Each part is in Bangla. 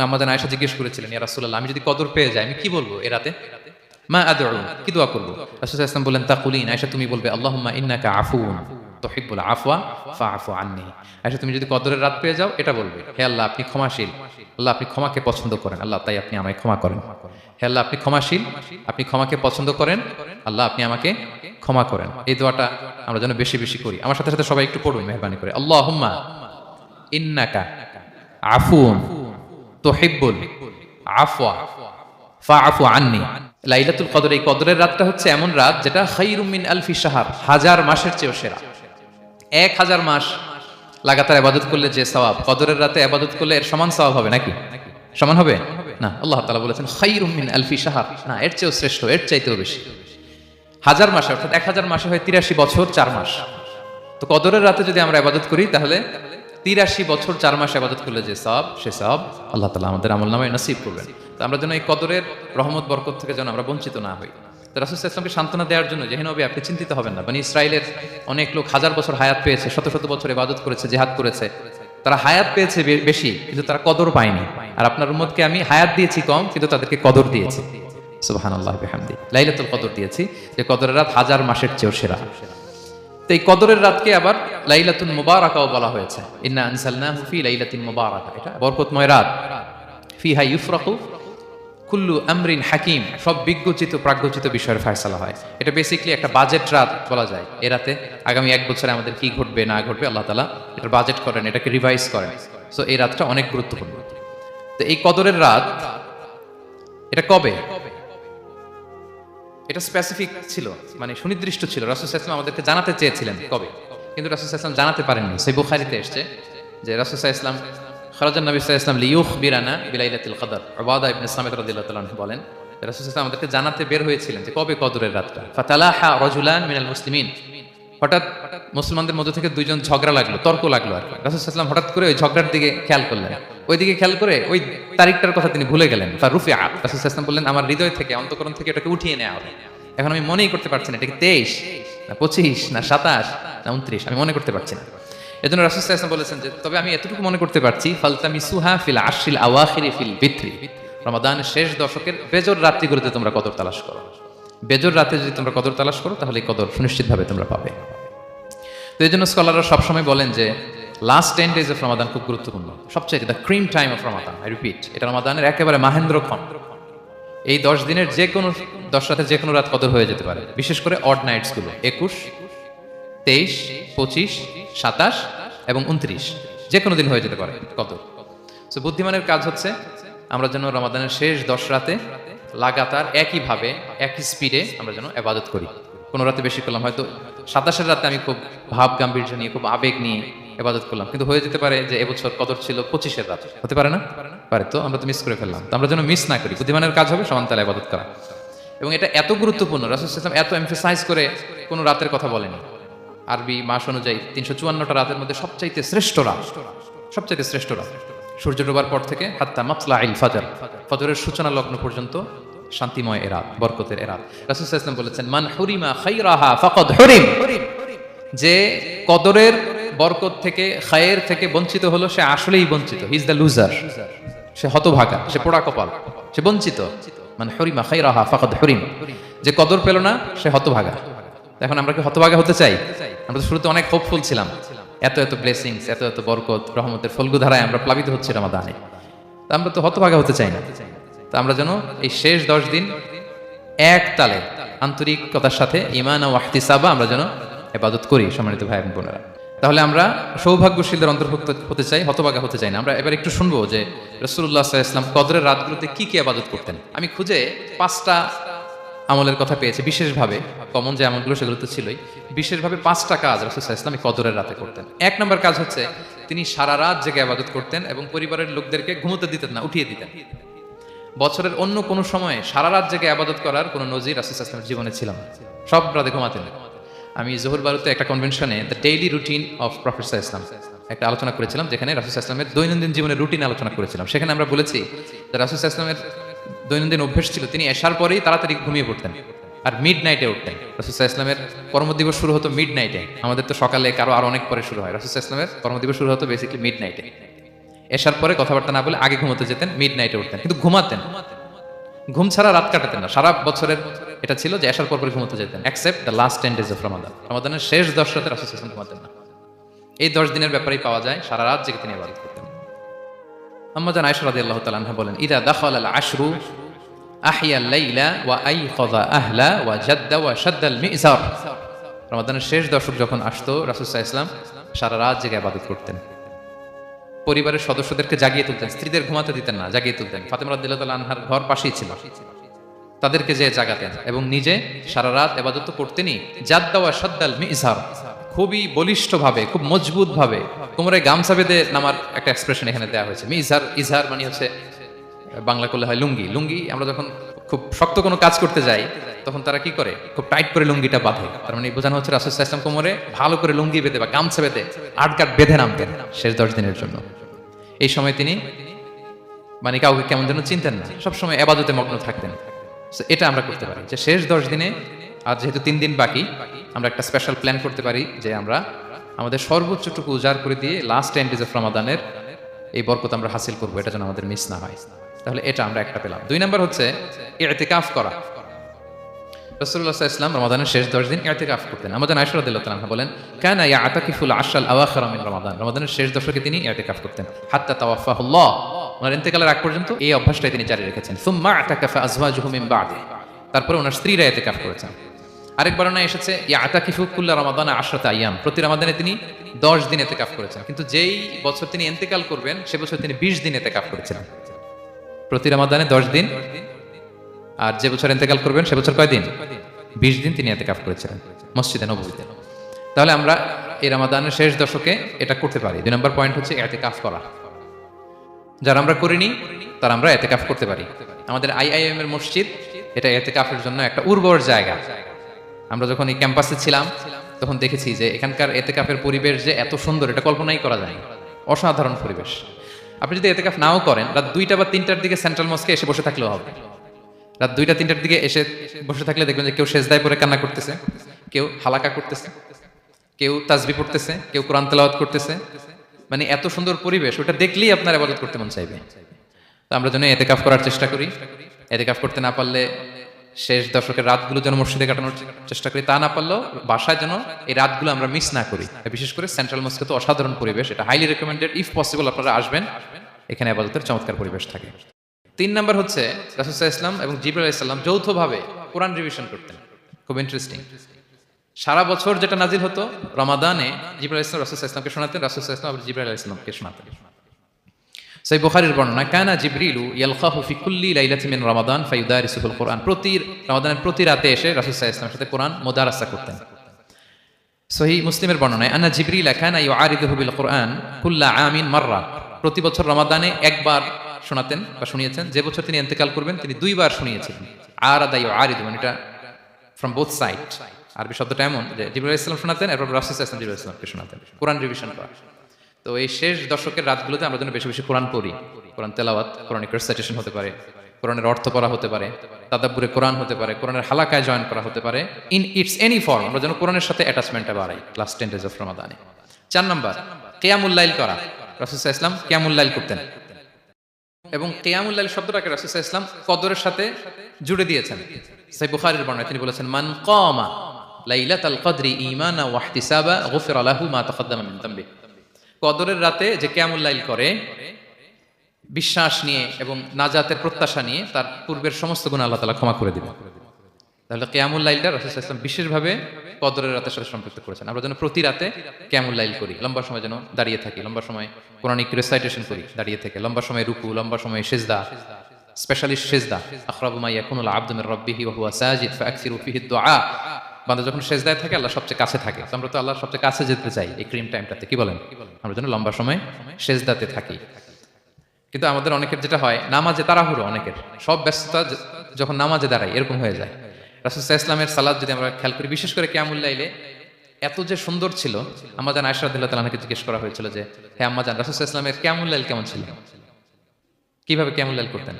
আমাদের আয়েশা জিজ্ঞেস করেছিলেন, ইয়া রাসূলুল্লাহ, আমি যদি কদর পেয়ে যাই আমি কি বলবো এ রাতে? মা আদউ, কি দোয়া করবো? রাসূল সাল্লাল্লাহু আলাইহি ওয়াসাল্লাম বললেন, তাকুলিন, আয়েশা তুমি বলবে, আল্লাহুম্মা ইন্নাকা আফুউন তুহিব্বুল আফওয়া ফাআফু আন্নি। আয়েশা তুমি যদি কদরের রাত পেয়ে যাও এটা বলবে, হে আল্লাহ আপনি ক্ষমাশীল, আল্লাহ আপনি ক্ষমাকে পছন্দ করেন, আল্লাহ তাই আপনি আমায় ক্ষমা করেন। হে আল্লাহ আপনি ক্ষমাশীল, আপনি ক্ষমাকে পছন্দ করেন, আল্লাহ আপনি আমাকে ক্ষমা করেন। এই দোয়াটা আমরা যেন বেশি বেশি করি। আমার সাথে সাথে সবাই একটু পড়ুন মেহরবানি করে, আল্লাহুম্মা ইন্নাকা আফুউন তুহিব্বুল আফওয়া ফাআফু আন্নি। লাইলাতুল কদর, এই কদরের রাতটা হচ্ছে এমন রাত যেটা খায়রুম মিন আলফি শাহর, হাজার মাসের চেয়েও সেরা। 1000 মাস লাগাতার ইবাদত করলে যে সওয়াব, কদরের রাতে ইবাদত করলে এর সমান সওয়াব হবে নাকি? সমান হবে না। আল্লাহ তাআলা বলেছেন খায়রুম মিন আলফি শাহর, না এর চেয়েও শ্রেষ্ঠ, এর চাইতেও বেশি। 1000 মাসে, অর্থাৎ 1000 মাসে হয় 83 বছর 4 মাস। তো কদরের রাতে যদি আমরা ইবাদত করি তাহলে 83 বছর 4 মাস ইবাদত করলে যে সওয়াব, সে সওয়াব আল্লাহ তাআলা আমাদের আমলনামায় নসিব করবেন। তো আমরা যেন এই কদরের রহমত বরকত থেকে যেন আমরা বঞ্চিত না হই। তো রাসূল সাল্লাল্লাহু আলাইহি ওয়াসাল্লামকে সান্ত্বনা দেওয়ার জন্য, যে হে নবী আপনি চিন্তিত হবেন না, বনি ইসরাইলের অনেক লোক 1000 বছর হায়াত পেয়েছে, শত শত বছর ইবাদত করেছে, জিহাদ করেছে, তারা হায়াত পেয়েছে বেশি কিন্তু তারা কদর পায়নি। আর আপনার উম্মতকে আমি হায়াত দিয়েছি কম কিন্তু তাদেরকে কদর দিয়েছি। সুবহানাল্লাহ বিহামদি, লাইলাতুল কদর দিয়েছি, যে কদরের রাত 1000 মাসের চেয়েও সেরা। তো এই কদরের রাতকে আবার লাইলাতুল মুবারাকাও বলা হয়েছে, ইন্না আনসালনাহু ফি লাইলাতিন মুবারাকা, এটা বরকতময় রাত। ফিহা ইউফরাকু কুল্লু আমরিন হাকিম, সব বিজ্ঞচিত প্রাজ্ঞচিত বিষয়ের ফয়সালা হয়। এটা বেসিক্যালি একটা বাজেট রাত বলা যায়। এ রাতে আগামী 1 বছরে আমাদের কি ঘটবে না ঘটবে আল্লাহ তাআলা এটার বাজেট করেন, এটাকে রিভাইজ করেন। সো এই রাতটা অনেক গুরুত্বপূর্ণ। তো এই কদরের রাত এটা কবে? এটা স্পেসিফিক ছিল, মানে সুনির্দিষ্ট ছিল। রাসূল সাল্লাল্লাহু আলাইহি ওয়াসাল্লাম আমাদেরকে জানাতে চেয়েছিলেন কবে, কিন্তু রাসূল সাল্লাল্লাহু আলাইহি ওয়াসাল্লাম জানাতে পারেননি। সহিহ বুখারীতে এসেছে যে রাসূল সাল্লাল্লাহু আলাইহি ওয়াসাল্লাম, খারাজান নবী সাল্লাল্লাহু আলাইহি ওয়াসাল্লাম লিইউখবিরানা বিলাইলাতিল কদর। উবাদা ইবনে সামিত রাদিয়াল্লাহু তাআলা আনহু বলেন, রাসূল সাল্লাল্লাহু আলাইহি ওয়াসাল্লাম আমাদেরকে জানাতে বের হয়েছিলেন যে কবে কদরের রাতটা। ফাতালাহা রাজুলান মিনাল মুসলিমিন, হঠাৎ মুসলমানদের মধ্য থেকে দুইজন ঝগড়া লাগলো, তর্ক লাগলো আর কি। রাসূল সাল্লাল্লাহু আলাইহি ওয়াসাল্লাম হঠাৎ করে ওই ঝগড়ার দিকে খেয়াল করলেন, ওই দিকে খেয়াল করে ওই তারিখটার কথা তিনি ভুলে গেলেন। ফারুফিআ, রাসূল সাল্লাল্লাহু আলাইহি ওয়াসাল্লাম বললেন আমার হৃদয় থেকে, অন্তঃকরণ থেকে এটাকে উঠিয়ে নেওয়া হবে। এখন আমি মনেই করতে পারছি না এটা কি 23 না 25 না 27 না 29, আমি মনে করতে পারছি না। এজন্য রাসূল সাল্লাল্লাহু আলাইহি ওয়াসাল্লাম বলেছেন যে তবে আমি এতটুকু মনে করতে পারছি, ফালতামিসুহা ফিল আশরিল আওয়াখিরি ফিল বিত্রি, রমাদানের শেষ দশকের বেজর রাত্রিগুলোতে তোমরা কদর তালাশ করো। বেজর রাতে যদি তোমরা কদর তালাশ করো তাহলে এই কদর সুনিশ্চিতভাবে তোমরা পাবে। তো এই জন্য স্কলাররা সবসময় বলেন যে লাস্ট 10 days অফ রমাদান খুব গুরুত্বপূর্ণ, সবচেয়ে the cream time of Ramadan. I repeat, এটা রমাদানের একেবারে মাহেন্দ্রক্ষণ। এই 10 দিনের যে কোনো 10 রাতের যে কোনো রাত কদর হয়ে যেতে পারে, বিশেষ করে অড নাইটস গুলো 21, 23, 25, 27 এবং 29, যে কোনো দিন হয়ে যেতে পারে কদর। সো বুদ্ধিমানের কাজ হচ্ছে আমরা যেন রমাদানের শেষ 10 রাতে লাগাতার একইভাবে একই স্পিডে আমরা যেন ইবাদত করি। কোনো রাতে বেশি করলাম, হয়তো 27-এর রাতে আমি খুব ভাব গাম্ভীর্য নিয়ে খুব আবেগ নিয়ে ইবাদত করলাম, কিন্তু হয়ে যেতে পারে যে এবছর কদর ছিল 25-এর রাতে, হতে পারে না? পারে। তো আমরা তো মিস করে ফেললাম। তো আমরা যেন মিস না করি। বুদ্ধিমানের কাজ হবে সমান তালে ইবাদত করা, এবং এটা এত গুরুত্বপূর্ণ রাসূল সাল্লাল্লাহু আলাইহি ওয়াসাল্লাম এত এমফাসাইজ করে কোনো রাতের কথা বলেনি। আরবি মাস অনুযায়ী 354টা রাতের মধ্যে সবচাইতে শ্রেষ্ঠ রাত, সবচাইতে শ্রেষ্ঠ রাত সূর্য ডোবার পর থেকে হাত্তা মাতলাইল ফাজর, ফজরের সূচনা লগ্ন পর্যন্ত শান্তিময় এ রাত, বরকতের এ রাত। রাসূল সাল্লাল্লাহু আলাইহি ওয়াসাল্লাম বলেছেন, মান হুরিমা খায়রাহা ফাকাদ হুরিম, যে কদরের বরকত থেকে খায়ের থেকে বঞ্চিত হলো সে আসলেই বঞ্চিত। হি ইজ দ্য লুজার, সে হতভাগা, সে পোড়া কপাল, সে বঞ্চিত। মান হুরিমা খায়রাহা ফাকাদ হুরিম, যে কদর পেল না সে হতভাগা। এখন আমরা কি হতভাগা হতে চাই? আমরা তো শুরুতে অনেক হোপফুল ছিলাম, এত এত ব্লেসিংস, এত এত বরকত, রহমতের ফলগুধারায় আমরা প্লাবিত হচ্ছি রমাদানে। তো আমরা তো হতভাগা হতে চাই না। তো আমরা যেন এই শেষ 10 দিন এক তালে আন্তরিকতার সাথে ঈমান ও ইহতিসাবা আমরা যেন ইবাদত করি। সম্মানিত ভাই এবং বোনেরা, তাহলে আমরা সৌভাগ্যশীলদের অন্তর্ভুক্ত হতে চাই, হতভাগা হতে চাই না। আমরা এবার একটু শুনবো যে রাসূলুল্লাহ সাল্লাল্লাহু আলাইহি ওয়াসাল্লাম কদরের রাতগুলোতে কি কি ইবাদত করতেন। আমি খুঁজে 5টা আমলের কথা পেয়েছি বিশেষভাবে, কমন যে আমলগুলো সেগুলো তো ছিলই, বিশেষভাবে 5টা কাজ রাসূল সাল্লাল্লাহু আলাইহি ওয়াসাল্লাম কদরের রাতে করতেন। 1 নম্বর কাজ হচ্ছে তিনি সারা রাত জেগে ইবাদত করতেন এবং পরিবারের লোকদেরকে ঘুমোতে দিতেন না, উঠিয়ে দিতেন। বছরের অন্য কোনো সময়ে সারা রাত জেগে ইবাদত করার কোনো নজির রাসূল সাল্লাল্লাহু আলাইহি ওয়াসাল্লামের জীবনে ছিল না। সব রাতে ঘুমাতেন। আমি জোহর বারুতে একটা কনভেনশনে the daily routine of prophet সাল্লাল্লাহু আলাইহি ওয়াসাল্লাম একটা আলোচনা করেছিলাম, যেখানে রাসূল সাল্লাল্লাহু আলাইহি ওয়াসাল্লামের দৈনন্দিন জীবনের রুটিন আলোচনা করেছিলাম। সেখানে আমরা বলেছি যে রাসূল সাল্লাল্লাহু আলাইহি ওয়াসাল্লামের দৈনন্দিন অভ্যাস ছিল তিনি এশার পরেই তাড়াতাড়ি ঘুমিয়ে পড়তেন আর মিড নাইটে উঠতেন। রাসূল সাল্লাল্লাহু আলাইহি ওয়াসাল্লামের কর্মদিবস শুরু হতো মিড নাইটে। আমাদের তো সকালে, কারো আরো অনেক পরে শুরু হয়। রাসূল সাল্লাল্লাহু আলাইহি ওয়াসাল্লামের কর্মদিবস শুরু হতো বেসিক্যালি মিড নাইটে। এশার পরে কথাবার্তা না বলে আগে ঘুমোতে যেতেন, মিড নাইটে উঠতেন, কিন্তু ঘুমাতেন, ঘুম ছাড়া রাত কাটাতেন না। সারা বছরের এটা ছিল যে এশার পর ঘুমোতে যেতেন, except the last 10 days of Ramadan. রমাদানের শেষ 10 রাতে রাসূল সাল্লাল্লাহু আলাইহি ওয়াসাল্লাম ঘুমাতেন না। এই 10 দিনের ব্যাপারেই পাওয়া যায় সারা রাত জেগে তিনি ইবাদত করতেন। আম্মা জান আয়েশা রাদিয়াল্লাহু তাআলা আনহা বলেন, ইদা দাখালা আল আশরু আহিয়া লাইলা ওয়া আইকাযা আহলা ওয়া জাদ্দা ওয়া শাদ্দা আল মি'জার। রমাদানের শেষ দশক যখন আসতো, রাসূল সাল্লাল্লাহু আলাইহি ওয়াসাল্লাম সারা রাত জেগে ইবাদত করতেন। পরিবারের সদস্যদেরকে জাগিয়ে তুলতেন, স্ত্রীদের ঘুমাতে দিতেন না, জাগিয়ে তুলতেন। ফাতেমা রাদিয়াল্লাহু তাআলা আনহার ঘর পাশেই ছিল, তাদেরকে যে জাগাতেন এবং নিজে সারা রাত ইবাদত করতেনই। জাদ্দা ওয়া শাদ্দা আল মি'জার, খুবই বলিষ্ঠভাবে, খুব মজবুত ভাবে কোমরে গামছা বেঁধে নামার একটা এক্সপ্রেশন এখানে দেওয়া হয়েছে। মিজার, ইজহার মানে হচ্ছে বাংলা করলে হয় লুঙ্গি। লুঙ্গি আমরা যখন খুব শক্ত কোনো কাজ করতে যাই তখন তারা কি করে, খুব টাইট করে লুঙ্গিটা বাঁধে। তার মানে বোঝানো হচ্ছে রাসূল সাল্লাল্লাহু আলাইহি ওয়াসাল্লাম কোমরে ভালো করে লুঙ্গি বেঁধে বা গামছা বেঁধে আটগাট বেঁধে নামতেন শেষ 10 দিনের জন্য। এই সময় তিনি মানে কাউকে কেমন যেন চিনতেন না, সবসময় ইবাদতে মগ্ন থাকতেন। এটা আমরা করতে পারি যে শেষ 10 দিনে, আর যেহেতু 3 দিন বাকি, আমরা একটা স্পেশাল প্ল্যান করতে পারি যে আমরা আমাদের সর্বোচ্চটুকু উজাড় করে দিয়ে লাস্ট 10 days অফ রমাদানের এই বরকত আমরা হাসিল করবো, এটা যেন আমাদের মিস না হয়। তাহলে এটা আমরা একটা পেলাম। 2 নাম্বার হচ্ছে ইতিকাফ করা। রাসূলুল্লাহ সাল্লাল্লাহু আলাইহি ওয়াসাল্লাম রমাদানের শেষ 10 দিন ইতিকাফ করতেন। আমাদের আয়েশা রাদিয়াল্লাহু তাআলা আনহা বলেন, কানা ইয়াতাকিফুল আশরাল আওয়াখির মিন রমাদান। রমাদানের শেষ দশকে তিনি ইতিকাফ করতেন হাত্তা তাওয়াফাহুল্লাহ, ওনার ইন্তেকালের আগ পর্যন্ত এই অভ্যাসটাই তিনি জারি রেখেছেন। সুম্মা আতাকাফা আজওয়াজুহু মিন বাদি, তারপরে ওনার স্ত্রীরা ইতিকাফ করেছেন। আরেক বর্ণনা এসেছে ইয়াতাকিফু কুল্লা রমাদান 10 আইয়াম, প্রতি রমাদানে তিনি 10 দিন ইতিকাফ করেছেন। কিন্তু যেই বছর তিনি ইন্তেকাল করবেন সে বছর তিনি 20 দিন ইতিকাফ করেছিলেন। প্রতি রমাদানে 10 দিন, আর যে বছর ইন্তেকাল করবেন সে বছর কয় দিন? 20 দিন তিনি ইতিকাফ করেছিলেন মসজিদে নববীতে। তাহলে আমরা এই রমাদানের শেষ দশকে এটা করতে পারি। 2 নম্বর পয়েন্ট হচ্ছে ইতিকাফ করা। যারা আমরা করিনি তারা আমরা ইতিকাফ করতে পারি। আমাদের আইআইএম এর মসজিদ এটা ইতিকাফের জন্য একটা উর্বর জায়গা। আমরা যখন এই ক্যাম্পাসে ছিলাম তখন দেখেছি যে এখানকার ইতিকাফের পরিবেশ যে এত সুন্দর, এটা কল্পনাই করা যায়। অসাধারণ পরিবেশ। আপনি যদি ইতিকাফ নাও করেন, রাত 2টা বা 3টার দিকে সেন্ট্রাল মস্কে এসে বসে থাকলেও হবে। রাত 2টা 3টার দিকে এসে বসে থাকলে দেখবেন যে কেউ সেজদায় পড়ে কান্না করতেছে, কেউ হালাকা করতেছে, কেউ তাসবিহ পড়তেছে, কেউ কোরআন তেলাওয়াত করতেছে। মানে এত সুন্দর পরিবেশ, ওটা দেখলেই আপনার ইবাদত করতে মন চাইবে। তো আমরা যেন ইতিকাফ করার চেষ্টা করি। ইতিকাফ করতে না পারলে শেষ দশকের রাতগুলো যেন মসজিদে কাটানোর চেষ্টা করি, তা না পারলেও বাসায় যেন এই রাতগুলো আমরা মিস না করি। বিশেষ করে সেন্ট্রাল মস্কে তো অসাধারণ পরিবেশ, এটা হাইলি রেকমেন্ডেড। ইফ পসিবল আপনারা আসবেন, এখানে ইবাদতের চমৎকার পরিবেশ থাকে। 3 নাম্বার হচ্ছে রাসূল সাল্লাল্লাহু আলাইহি ওয়াসাল্লাম এবং জিবরাইল আলাইহিস সালাম যৌথভাবে কোরআন রিভিশন করতেন। খুব ইন্টারেস্টিং। সারা বছর যেটা নাজিল হতো, রমাদানে জিবরাইল আলাইহিস সালাম রাসূল সাল্লাল্লাহু আলাইহি ওয়াসাল্লামকে শোনাতেন, রাসূল সাল্লাল্লাহু আলাইহি ওয়াসাল্লাম জিবরাইল আলাইহিস সালামকে শোনাতেন। সহিহ বুখারীর বর্ণনা, কানা জিবরিলু ইয়ালকাহু ফি কুল্লি লাইলাতিন মিন রমাদান ফায়ুদারিসুল কুরআন। প্রতি রমাদানের প্রতি রাতে এসে রাসূল সাল্লাল্লাহু আলাইহি ওয়াসাল্লামের সাথে কোরআন মুদারাসা করতেন। সহিহ মুসলিমের বর্ণনায়, আন্না জিবরিল কানা ইউআরিদুহু বিল কুরআন কুল্লা আমিন মাররা। প্রতি বছর রমাদানে একবার শোনাতেন বা শুনিয়েছেন। যে বছর তিনি ইন্তেকাল করবেন তিনি 2 বার শুনিয়েছিলেন। আরাদা ইউআরিদু, মানে এটা ফ্রম বোথ সাইড। আরবি শব্দটা এমন যে জিবরাইল আলাইহিস সালাম শোনাতেন, এরপর রাসূল সাল্লাল্লাহু আলাইহি ওয়াসাল্লাম জিবরাইল আলাইহিস সালামকে শোনাতেন, কোরআন রিভিশন করা। তো এই শেষ দশকের রাতগুলোতে আমরা যেন বেশি বেশি কোরআন পড়ি। কোরআন তেলাওয়াত, কোরআনিক রেসাইটেশন হতে পারে, কোরআনের অর্থ পড়া হতে পারে, তাদাব্বুরে কোরআন হতে পারে, কোরআনের হালাকায় জয়েন করা হতে পারে। ইন ইটস এনি ফর্ম আমরা যেন কোরআনের সাথে অ্যাটাচমেন্টটা বাড়াই লাস্ট 10 days অফ রমাদানে। 4 নাম্বার কিয়ামুল লাইল করা। রাসূল সাল্লাল্লাহু আলাইহি ওয়াসাল্লাম কিয়ামুল লাইল করতেন এবং কিয়ামুল লাইল শব্দটাকে রাসূল সাল্লাল্লাহু আলাইহি ওয়াসাল্লাম কদরের সাথে জুড়ে দিয়েছেন। সহিহ বুখারীর বর্ণনায় তিনি বলেছেন, মান কামা লাইলাতাল কদরি ঈমানা ওয়া ইহতিসাবা গুফিরা লাহু মা তাকাদ্দামা মিন যামবি। কদরের রাতে যে কিয়ামুল লাইল করে বিশ্বাস নিয়ে এবং নাজাতের প্রত্যাশা নিয়ে, তার পূর্বের সমস্ত গুনাহ আল্লাহ তাআলা ক্ষমা করে দিবেন। তাহলে কিয়ামুল লাইলটা রাসূল সাল্লাল্লাহু আলাইহি ওয়াসাল্লাম বিশেষভাবে কদরের রাতের সাথে সম্পৃক্ত করেছেন। আমরা যেন প্রতি রাতে কিয়ামুল লাইল করি, লম্বা সময় যেন দাঁড়িয়ে থাকি, লম্বা সময় কোরআনিক রেসাইটেশন করি দাঁড়িয়ে থেকে, লম্বা সময় রুকু, লম্বা সময় সিজদা, স্পেশালি সিজদা। আখরাবু মা ইয়াকুনুল আবদু মির রাব্বিহি ওয়া হুয়া সাজিদ ফাআকসিরু ফিহি দুআ। বান্দা যখন সিজদায় থাকে আল্লাহ সবচেয়ে কাছে থাকে। তো আমরা তো আল্লাহর সবচেয়ে কাছে যেতে চাই এই ক্রিম টাইমটাতে, কি বলেন? আমরা যেন লম্বা সময় সিজদাতে থাকি। কিন্তু আমাদের অনেকের যেটা হয়, নামাজে তাড়াহুড়ো, অনেকের সব ব্যস্ততা যখন নামাজে দাঁড়ায় এরকম হয়ে যায়। রাসূল সাল্লাল্লাহু আলাইহি ওয়াসাল্লামের সালাত যদি আমরা খেয়াল করি, বিশেষ করে কিয়ামুল লাইলে এত যে সুন্দর ছিল। আম্মা জান আয়েশা রাদিয়াল্লাহু তাআলা আনহাকে জিজ্ঞেস করা হয়েছিল যে, হে আম্মা জান, রাসূল সাল্লাল্লাহু আলাইহি ওয়াসাল্লামের কিয়ামুল লাইল কেমন ছিল, কিভাবে কিয়ামুল লাইল করতেন?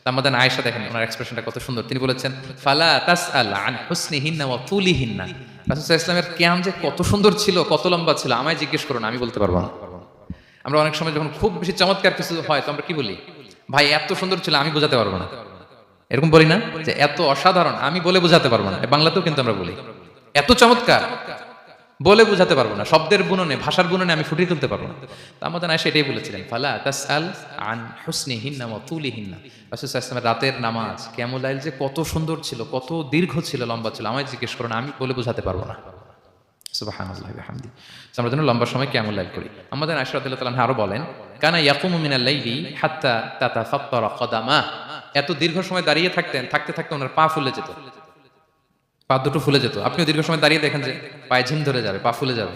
আম্মা জান আয়েশা, দেখেন ওনার এক্সপ্রেশনটা কত সুন্দর। তিনি বলেছেন, ফালা তাসআল আন হুসনিহিন্না ওয়া তুলিহিন্না। রাসূল সাল্লাল্লাহু আলাইহি ওয়াসাল্লামের কিয়াম যে কত সুন্দর ছিল, কত লম্বা ছিল, আমায় জিজ্ঞেস করুন, আমি বলতে পারবো না। আমরা অনেক সময় যখন খুব বেশি চমৎকার কিছু হয় তো আমরা কি বলি, ভাই এত সুন্দর ছিল আমি বোঝাতে পারবো না, এরকম বলি না যে এত অসাধারণ আমি বলে বোঝাতে পারবো না। বাংলাতেও কিন্তু আমরা বলি এত চমৎকার বলে বোঝাতে পারবো না, শব্দের বুননে ভাষার বুননে আমি ফুটিয়ে তুলতে পারবো না। তো আমাদের আয়েশা এটাই বলেছিলেন, ফালা তাসআল আন হুসনিহিন্না ওয়া তুলিহিন্না। রাসূল সাল্লাল্লাহু আলাইহি ওয়াসাল্লামের রাতের নামাজ কিয়ামুল লাইল যে কত সুন্দর ছিল, কত দীর্ঘ ছিল, লম্বা ছিল, আমায় জিজ্ঞেস করো না, আমি বলে বোঝাতে পারবো না। সুবহানাল্লাহি ওয়া বিহামদি। আমরা যেন লম্বা সময় কিয়ামুল লাইল করি। আমাদের আয়েশা রাদিয়াল্লাহু তাআলা আরো বলেন, কানা ইয়াকুমু মিনাল লাইলি হাত্তা তাতাফাত্তারা কদামা। এত দীর্ঘ সময় দাঁড়িয়ে থাকতে থাকতে ওনার পা ফুলে যেত, পা দুটো ফুলে যেত। আপনিও দীর্ঘ সময় দাঁড়িয়ে দেখেন যে পায়ে ঝিম ধরে যাবে, পা ফুলে যাবে,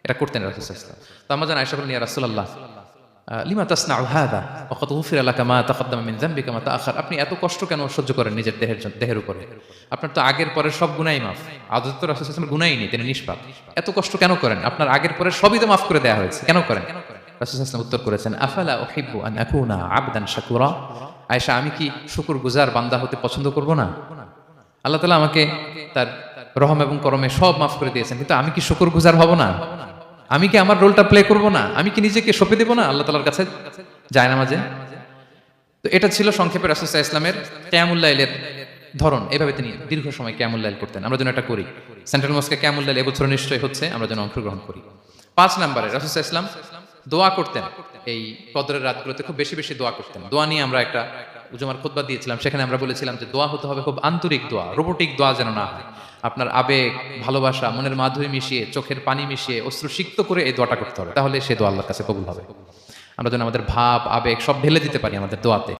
এটা করতেন রাসূল সাল্লাল্লাহু আলাইহি ওয়াসাল্লাম। তো আমরা জানি, আয়েশা বলেন, ইয়া রাসূলুল্লাহ লিমা তাসনাউ হাযা ওয়া ক্বাদ গুফিরা লাকা মা তাকাদ্দামা মিন যামবিকা মা তাআখার। আপনি এত কষ্ট কেন সহ্য করেন নিজের দেহের উপরে? আপনার তো আগের পরের সব গুনাহই মাফ। আদত তো রাসূল সাল্লাল্লাহু আলাইহি ওয়াসাল্লামের গুনাহই নেই, তিনি নিষ্পাপ। এত কষ্ট কেন করেন? আপনার আগের পরের সবই তো মাফ করে দেয়া হয়েছে, কেন করেন? রাসূল সাল্লাল্লাহু আলাইহি ওয়াসাল্লাম উত্তর করেছেন, আফালা উহিব্বু আন আকুনা আবদান শাকুরা। আয়েশা, আমি কি শুকরগুজার বান্দা হতে পছন্দ করব না? আল্লাহ তাআলা আমাকে তার রহম এবং করমে সব মাফ করে দিয়েছেন, কিন্তু আমি কি শুকরগুজার হব না? আমি কি আমার রোলটা প্লে করব না? আমি কি নিজেকে সঁপে দেব না আল্লাহ তাআলার কাছে জায়নামাজে? তো এটা ছিল সংক্ষেপে রাসূল সাল্লাল্লাহু আলাইহি ওয়াসাল্লামের কিয়ামুল লাইলের ধরন। এভাবে তিনি দীর্ঘ সময় কিয়ামুল লাইল করতেন। আমরা যেন এটা করি। সেন্ট্রাল মস্কে কিয়ামুল লাইল এবছর নিশ্চয়ই হচ্ছে, আমরা যেন অংশগ্রহণ করি। 5 নম্বরে রাসূল সাল্লাল্লাহু আলাইহি ওয়াসাল্লাম দোয়া করতেন। এই কদরের রাতগুলোতে খুব বেশি বেশি দোয়া করতেন। দোয়া নিয়ে আমরা একটা জুমার খুতবা দিয়েছিলাম, সেখানে আমরা বলেছিলাম যে দোয়া হতে হবে খুব আন্তরিক দোয়া, রোবোটিক দোয়া যেন না হয়। আপনার আবেগ, ভালোবাসা, মনের মাধুরী মিশিয়ে, চোখের পানি মিশিয়ে, অশ্রু সিক্ত করে এই দোয়াটা করতে হবে, তাহলে সে দোয়া আল্লাহর কাছে কবুল হবে। আমরা যেন আমাদের ভাব, আবেগ সব ঢেলে দিতে পারি আমাদের দোয়াতে।